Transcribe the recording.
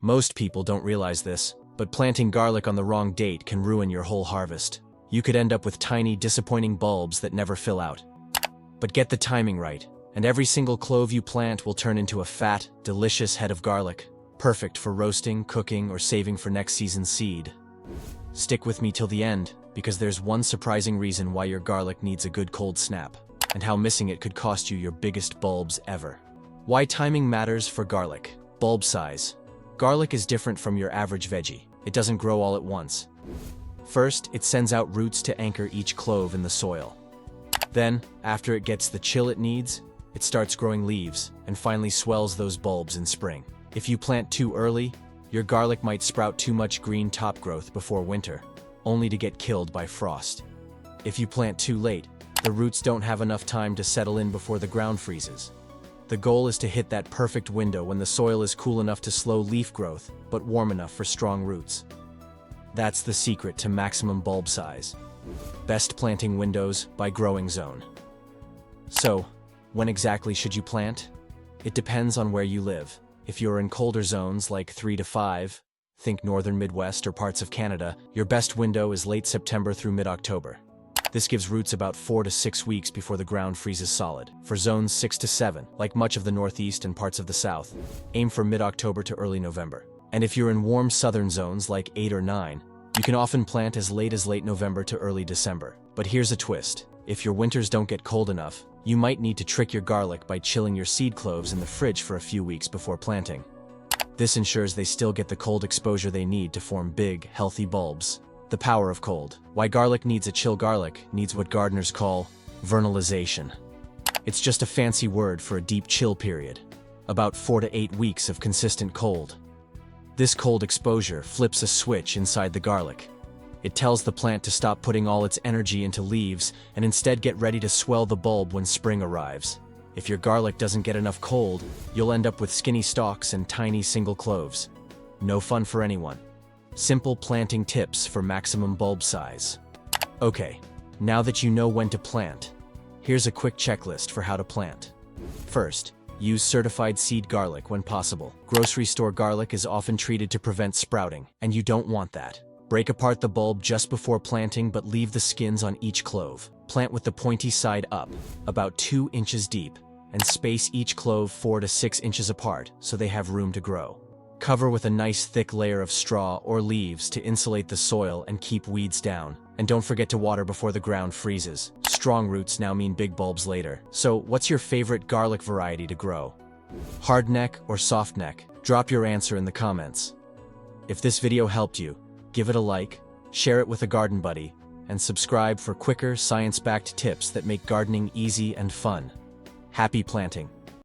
Most people don't realize this, but planting garlic on the wrong date can ruin your whole harvest. You could end up with tiny, disappointing bulbs that never fill out. But get the timing right, and every single clove you plant will turn into a fat, delicious head of garlic, perfect for roasting, cooking, or saving for next season's seed. Stick with me till the end, because there's one surprising reason why your garlic needs a good cold snap, and how missing it could cost you your biggest bulbs ever. Why timing matters for garlic. Bulb size. Garlic is different from your average veggie. It doesn't grow all at once. First, it sends out roots to anchor each clove in the soil. Then, after it gets the chill it needs, it starts growing leaves, and finally swells those bulbs in spring. If you plant too early, your garlic might sprout too much green top growth before winter, only to get killed by frost. If you plant too late, the roots don't have enough time to settle in before the ground freezes. The goal is to hit that perfect window when the soil is cool enough to slow leaf growth, but warm enough for strong roots. That's the secret to maximum bulb size. Best planting windows by growing zone. So, when exactly should you plant? It depends on where you live. If you're in colder zones like 3 to 5, think northern Midwest or parts of Canada, your best window is late September through mid-October. This gives roots about 4 to 6 weeks before the ground freezes solid. For zones 6 to 7, like much of the Northeast and parts of the South, aim for mid-October to early November. And if you're in warm southern zones like 8 or 9, you can often plant as late November to early December. But here's a twist. If your winters don't get cold enough, you might need to trick your garlic by chilling your seed cloves in the fridge for a few weeks before planting. This ensures they still get the cold exposure they need to form big, healthy bulbs. The power of cold. Why garlic needs a chill. Garlic needs what gardeners call vernalization. It's just a fancy word for a deep chill period, about 4 to 8 weeks of consistent cold. This cold exposure flips a switch inside the garlic. It tells the plant to stop putting all its energy into leaves and instead get ready to swell the bulb when spring arrives. If your garlic doesn't get enough cold, you'll end up with skinny stalks and tiny single cloves. No fun for anyone. Simple planting tips for maximum bulb size. Okay, now that you know when to plant, here's a quick checklist for how to plant. First, use certified seed garlic when possible. Grocery store garlic is often treated to prevent sprouting, and you don't want that. Break apart the bulb just before planting, but leave the skins on each clove. Plant with the pointy side up, about 2 inches deep, and space each clove 4 to 6 inches apart so they have room to grow. Cover with a nice thick layer of straw or leaves to insulate the soil and keep weeds down. And don't forget to water before the ground freezes. Strong roots now mean big bulbs later. So, what's your favorite garlic variety to grow? Hardneck or softneck? Drop your answer in the comments. If this video helped you, give it a like, share it with a garden buddy, and subscribe for quicker, science-backed tips that make gardening easy and fun. Happy planting!